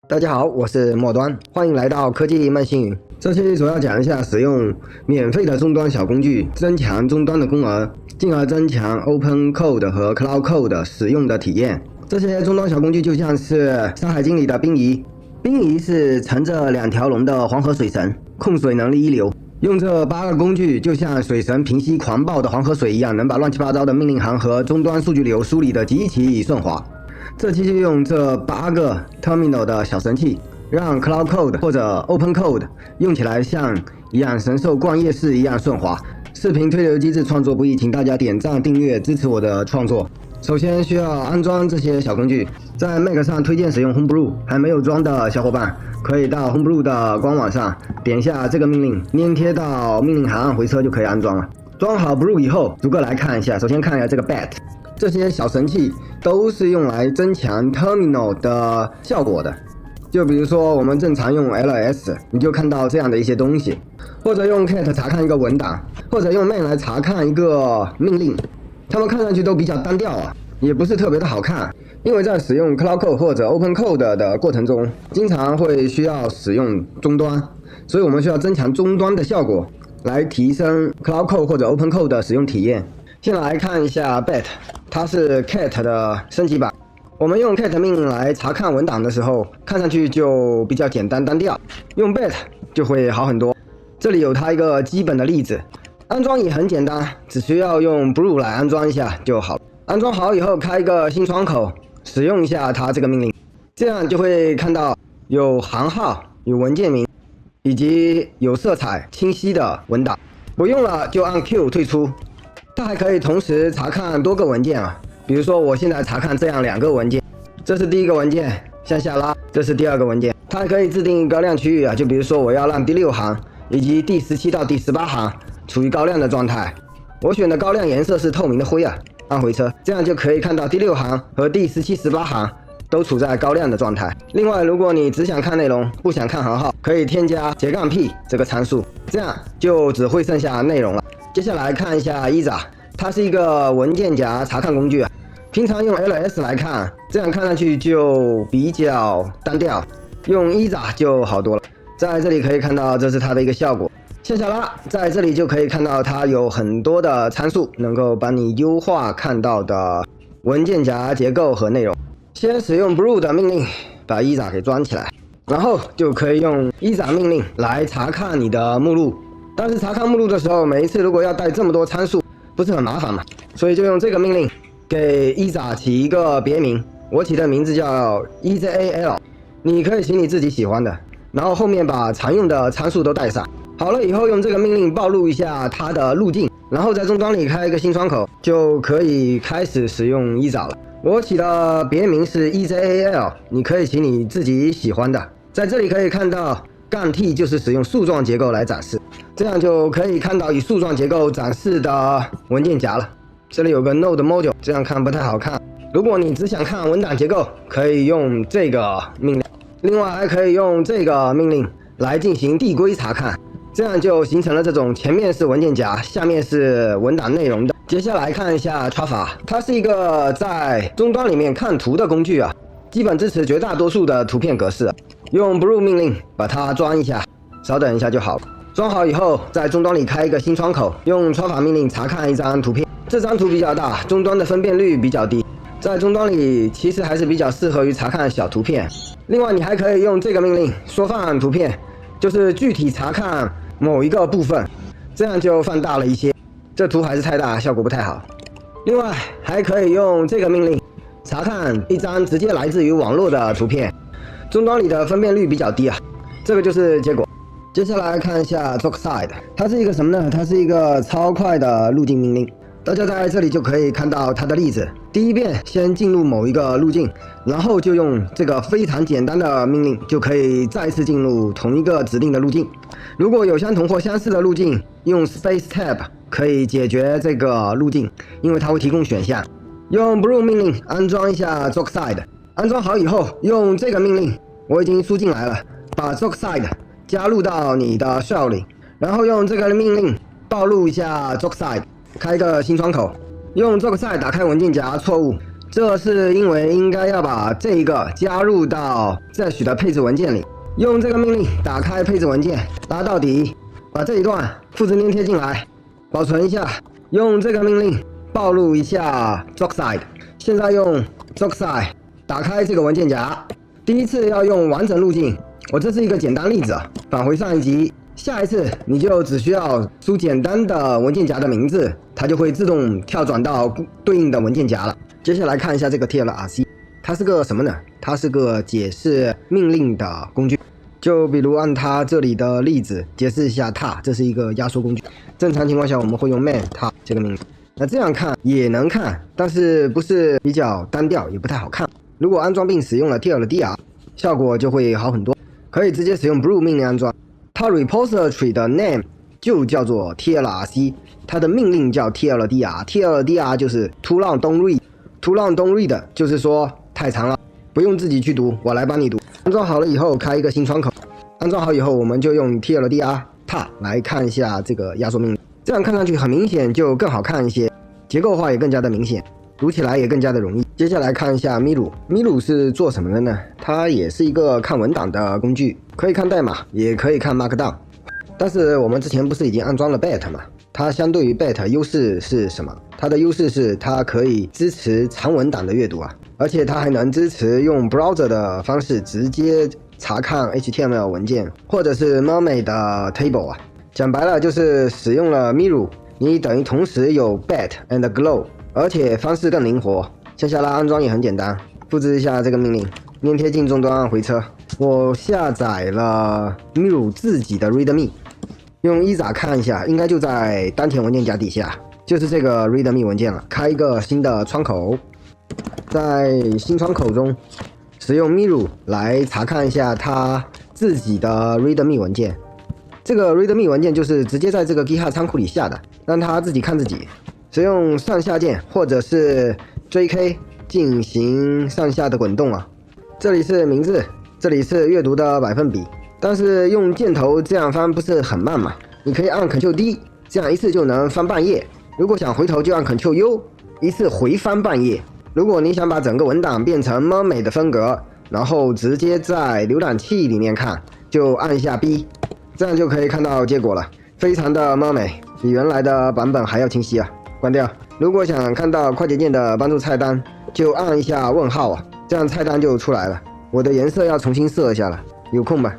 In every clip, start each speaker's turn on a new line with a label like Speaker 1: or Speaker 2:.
Speaker 1: 大家好，我是末端，欢迎来到科技慢星云。这期主要讲一下使用免费的终端小工具增强终端的功能，进而增强 OpenCode 和 CloudCode 使用的体验。这些终端小工具就像是《山海经》里的冰仪，冰仪是乘着2条龙的黄河水神，控水能力一流。用这8个工具，就像水神平息狂暴的黄河水一样，能把乱七八糟的命令行和终端数据流梳理得极其顺滑。这期就用这8个 Terminal 的小神器，让 CloudCode 或者 OpenCode 用起来像养神兽逛夜市一样顺滑。视频推流机制创作不易，请大家点赞订阅支持我的创作。首先需要安装这些小工具，在 Mac 上推荐使用 Homebrew， 还没有装的小伙伴可以到 Homebrew 的官网上点下这个命令，粘贴到命令行按回车就可以安装了。装好 Brew 以后，逐个来看一下。首先看一下这个 Bat， 这些小神器都是用来增强 Terminal 的效果的。就比如说我们正常用 ls， 你就看到这样的一些东西，或者用 cat 查看一个文档，或者用 main 来查看一个命令。它们看上去都比较单调啊，也不是特别的好看，因为在使用 CloudCode 或者 OpenCode 的过程中，经常会需要使用终端，所以我们需要增强终端的效果，来提升 CloudCode 或者 OpenCode 的使用体验。先来看一下 Bat， 它是 Cat 的升级版。我们用 Cat 命令来查看文档的时候，看上去就比较简单单调，用 Bat 就会好很多。这里有它一个基本的例子。安装也很简单，只需要用 Brew 来安装一下就好了。安装好以后，开一个新窗口，使用一下它这个命令，这样就会看到有行号、有文件名，以及有色彩清晰的文档。不用了就按 Q 退出。它还可以同时查看多个文件啊，比如说我现在查看这样2个文件，这是第1个文件，向下拉，这是第2个文件。它还可以制定高亮区域啊，就比如说我要让第6行以及第17到第18行处于高亮的状态，我选的高亮颜色是透明的灰啊，按回车，这样就可以看到第6行和第17、18行都处在高亮的状态。另外，如果你只想看内容，不想看行号，可以添加-p 这个参数，这样就只会剩下内容了。接下来看一下 Iza， 它是一个文件夹查看工具啊，平常用 ls 来看，这样看上去就比较单调，用 Iza 就好多了。在这里可以看到，这是它的一个效果。向下拉，在这里就可以看到它有很多的参数，能够帮你优化看到的文件夹结构和内容。先使用 brew 的命令把 Iza 给装起来，然后就可以用 Iza 命令来查看你的目录。但是查看目录的时候，每一次如果要带这么多参数，不是很麻烦嘛？所以就用这个命令给 Iza 起一个别名，我起的名字叫 EZAL， 你可以起你自己喜欢的，然后后面把常用的参数都带上。好了以后，用这个命令暴露一下它的路径，然后在终端里开一个新窗口，就可以开始使用 Iza 了。我起的别名是 EZAL， 你可以起你自己喜欢的。在这里可以看到-t 就是使用树状结构来展示，这样就可以看到以树状结构展示的文件夹了。这里有个 Node Module， 这样看不太好看。如果你只想看文档结构，可以用这个命令。另外还可以用这个命令来进行递归查看。这样就形成了这种前面是文件夹，下面是文档内容的。接下来看一下 Trava， 它是一个在终端里面看图的工具啊，基本支持绝大多数的图片格式。用 brew 命令把它装一下，稍等一下就好。装好以后，在终端里开一个新窗口，用 Trava 命令查看一张图片。这张图比较大，终端的分辨率比较低，在终端里其实还是比较适合于查看小图片。另外，你还可以用这个命令缩放图片，就是具体查看某一个部分，这样就放大了一些。这图还是太大，效果不太好。另外还可以用这个命令查看一张直接来自于网络的图片，终端里的分辨率比较低啊，这个就是结果。接下来看一下 Zoxide， 它是一个什么呢？它是一个超快的路径命令。大家在这里就可以看到它的例子。第一遍先进入某一个路径，然后就用这个非常简单的命令就可以再次进入同一个指定的路径。如果有相同或相似的路径，用 Space Tab 可以解决这个路径，因为它会提供选项。用 brew 命令安装一下 Zoxide， 安装好以后，用这个命令我已经输进来了，把 Zoxide 加入到你的 shell 里，然后用这个命令暴露一下 Zoxide， 开一个新窗口，用 Zoxide 打开文件夹错误，这是因为应该要把这一个加入到Zash的配置文件里，用这个命令打开配置文件，拉到底，把这一段复制粘贴进来，保存一下，用这个命令暴露一下 Zoxide。现在用 Zoxide 打开这个文件夹，第一次要用完整路径，我这是一个简单例子，返回上一集。下一次你就只需要输简单的文件夹的名字，它就会自动跳转到对应的文件夹了。接下来看一下这个 TLRC， 它是个什么呢？它是个解释命令的工具。就比如按它这里的例子解释一下 tar， 这是一个压缩工具。正常情况下我们会用 man tar 这个命令。那这样看也能看，但是不是比较单调，也不太好看。如果安装并使用了 TLDR， 效果就会好很多。可以直接使用 brew 命令安装。它 repository 的 name 就叫做 TLRC， 它的命令叫 TLDR。TLDR 就是 too long don't read。too long don't read 就是说太长了，不用自己去读，我来帮你读。安装好了以后，开一个新窗口。安装好以后，我们就用 TLDR tar 来看一下这个压缩命令。这样看上去很明显，就更好看一些，结构化也更加的明显，读起来也更加的容易。接下来看一下 Miru。Miru 是做什么的呢？它也是一个看文档的工具，可以看代码，也可以看 Markdown。但是我们之前不是已经安装了 Bet 吗？它相对于 Bet 优势是什么？它的优势是它可以支持长文档的阅读啊，而且它还能支持用 browser 的方式直接查看 HTML 文件，或者是 Mermaid 的 table 啊。讲白了就是使用了 Miru， 你等于同时有 Bet and Glow， 而且方式更灵活。接下来安装也很简单，复制一下这个命令，粘贴进终端按回车。我下载了 Miru 自己的 README， 用ISA看一下，应该就在当前文件夹底下，就是这个 README 文件了。开一个新的窗口，在新窗口中使用 Miru 来查看一下它自己的 README 文件。这个 README 文件就是直接在这个 GitHub 仓库里下的，让它自己看自己。使用上下键或者是 JK 进行上下的滚动啊。这里是名字，这里是阅读的百分比。但是用箭头这样翻不是很慢嘛？你可以按 Ctrl+D， 这样一次就能翻半页。如果想回头就按 Ctrl+U， 一次回翻半页。如果你想把整个文档变成 Mermaid 的风格，然后直接在浏览器里面看，就按一下 B， 这样就可以看到结果了。非常的 Mermaid， 比原来的版本还要清晰啊。关掉。如果想看到快捷键的帮助菜单，就按一下问号啊，这样菜单就出来了。我的颜色要重新设一下了，有空吧？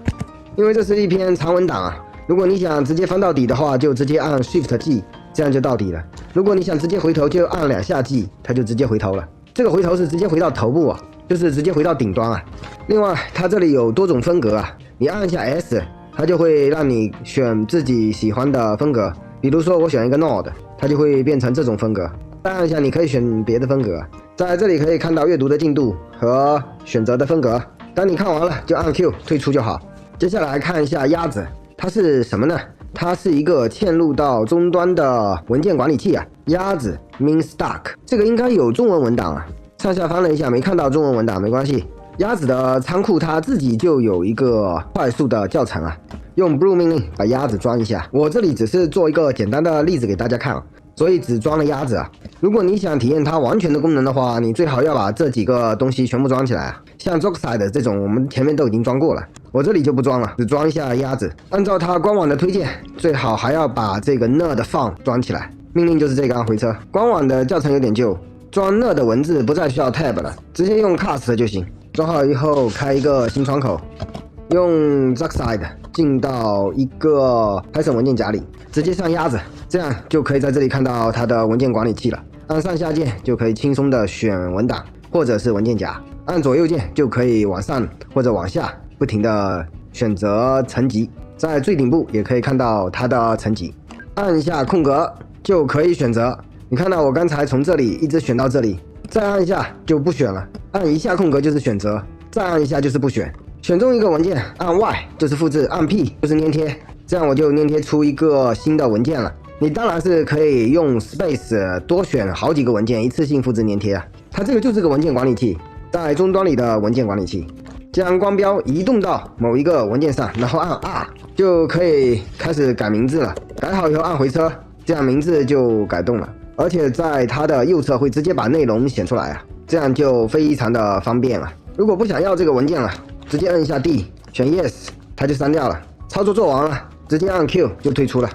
Speaker 1: 因为这是一篇长文档啊，如果你想直接翻到底的话，就直接按 Shift G， 这样就到底了。如果你想直接回头，就按2下 G， 它就直接回头了。这个回头是直接回到头部啊，就是直接回到顶端啊。另外，它这里有多种风格啊，你按一下 S， 它就会让你选自己喜欢的风格。比如说我选一个 Node， 它就会变成这种风格。再按一下，你可以选别的风格。在这里可以看到阅读的进度和选择的风格。当你看完了，就按 Q 退出就好。接下来看一下鸭子，它是什么呢？它是一个嵌入到终端的文件管理器啊。鸭子 MinStack， 这个应该有中文文档啊。上下翻了一下，没看到中文文档，没关系。鸭子的仓库它自己就有一个快速的教程啊。用 brew 命令把鸭子装一下。我这里只是做一个简单的例子给大家看啊，所以只装了鸭子啊。如果你想体验它完全的功能的话，你最好要把这几个东西全部装起来啊。像 Zoxide 这种我们前面都已经装过了，我这里就不装了，只装一下鸭子。按照它官网的推荐，最好还要把这个 nerd font 装起来。命令就是这个，按回车。官网的教程有点旧，装 nerd 文字不再需要 tab 了，直接用 cast 就行。装好以后开一个新窗口，用 Zoxide 进到一个 Python 文件夹里，直接上鸭子，这样就可以在这里看到它的文件管理器了。按上下键就可以轻松的选文档或者是文件夹，按左右键就可以往上或者往下不停的选择层级，在最顶部也可以看到它的层级。按一下空格就可以选择。你看到我刚才从这里一直选到这里，再按一下就不选了，按一下空格就是选择，再按一下就是不选。选中一个文件，按 Y 就是复制，按 P 就是粘贴，这样我就粘贴出一个新的文件了。你当然是可以用 Space 多选好几个文件，一次性复制粘贴啊。它这个就是个文件管理器，在终端里的文件管理器。将光标移动到某一个文件上，然后按 R 就可以开始改名字了。改好以后按回车，这样名字就改动了。而且在它的右侧会直接把内容显出来啊。这样就非常的方便了。如果不想要这个文件了，直接按一下 D， 选 Yes， 它就删掉了。操作做完了，直接按 Q 就退出了。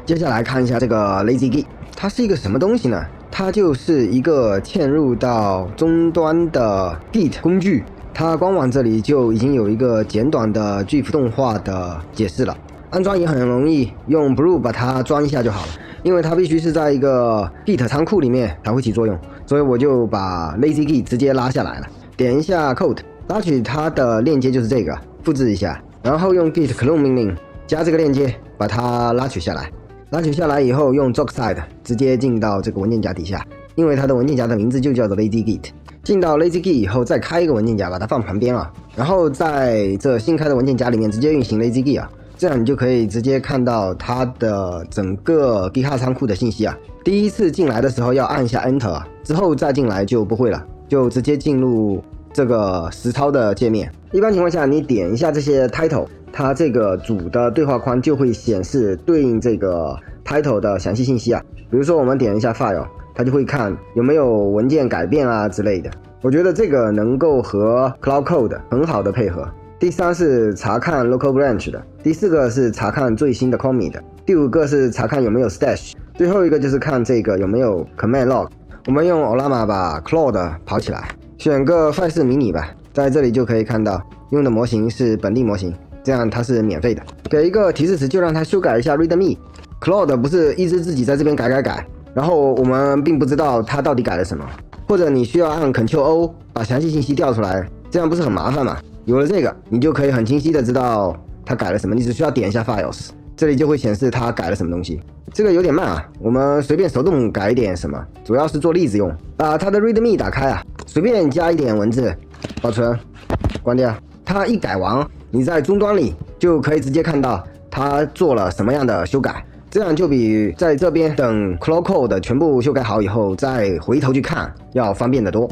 Speaker 1: 接下来看一下这个 LazyGit， 它是一个什么东西呢？它就是一个嵌入到终端的 Git 工具。它官网这里就已经有一个简短的GIF 动画的解释了，安装也很容易，用 brew 把它装一下就好了。因为它必须是在一个 Git 仓库里面才会起作用，所以我就把 LazyGit 直接拉下来了。点一下 Code， 拉取它的链接就是这个，复制一下，然后用 Git clone 命令加这个链接把它拉取下来。拉取下来以后，用 Docx直接进到这个文件夹底下，因为它的文件夹的名字就叫做 LazyGit。进到 LazyGit 以后，再开一个文件夹，把它放旁边啊，然后在这新开的文件夹里面直接运行 LazyGit 啊，这样你就可以直接看到它的整个 GitHub 仓库的信息啊。第一次进来的时候要按下 Enter 啊，之后再进来就不会了，就直接进入这个实操的界面。一般情况下，你点一下这些 title， 它这个主的对话框就会显示对应这个 title 的详细信息啊。比如说我们点一下 file， 它就会看有没有文件改变啊之类的。我觉得这个能够和 Cloud Code 很好的配合。第3是查看 local branch 的，第4个是查看最新的 commit 的，第5个是查看有没有 stash， 最后一个就是看这个有没有 command log。我们用 Ollama 把 Claude 跑起来，选个范式迷你吧，在这里就可以看到用的模型是本地模型，这样它是免费的。给一个提示词就让它修改一下 readme。Claude 不是一直自己在这边改，然后我们并不知道它到底改了什么，或者你需要按 Ctrl+O 把详细信息调出来，这样不是很麻烦吗？有了这个，你就可以很清晰的知道它改了什么，你只需要点一下 Files， 这里就会显示它改了什么东西。这个有点慢啊，我们随便手动改一点什么，主要是做例子用。把它的 README 打开啊，随便加一点文字，保存，关掉。它一改完，你在终端里就可以直接看到它做了什么样的修改，这样就比在这边等 Cloud Code 全部修改好以后再回头去看要方便得多。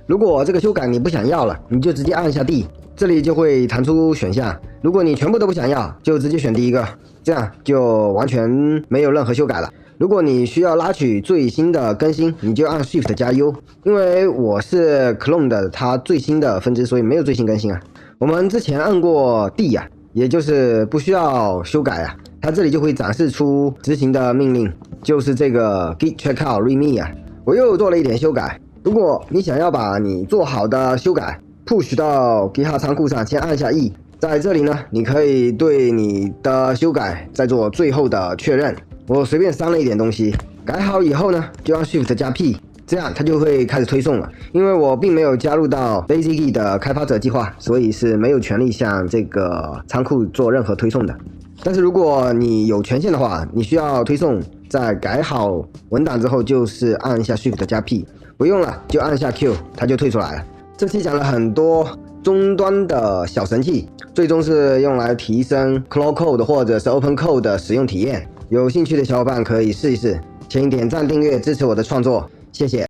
Speaker 1: 如果这个修改你不想要了，你就直接按下 D， 这里就会弹出选项。如果你全部都不想要，就直接选第一个，这样就完全没有任何修改了。如果你需要拉取最新的更新，你就按 Shift 加 U， 因为我是 clone 的它最新的分支，所以没有最新更新啊。我们之前按过 D 啊，也就是不需要修改啊，它这里就会展示出执行的命令，就是这个 git checkout readme 啊。我又做了一点修改。如果你想要把你做好的修改 push 到 GitHub 仓库上，先按下 E， 在这里呢，你可以对你的修改再做最后的确认。我随便删了一点东西，改好以后呢，就按 Shift 加 P， 这样它就会开始推送了。因为我并没有加入到 LazyGit 的开发者计划，所以是没有权利向这个仓库做任何推送的。但是如果你有权限的话，你需要推送，在改好文档之后，就是按一下 Shift 加 P。不用了，就按下 Q， 它就退出来了。这期讲了很多终端的小神器，最终是用来提升 Cloud Code 或者是 Open Code 的使用体验。有兴趣的小伙伴可以试一试，请点赞订阅支持我的创作，谢谢。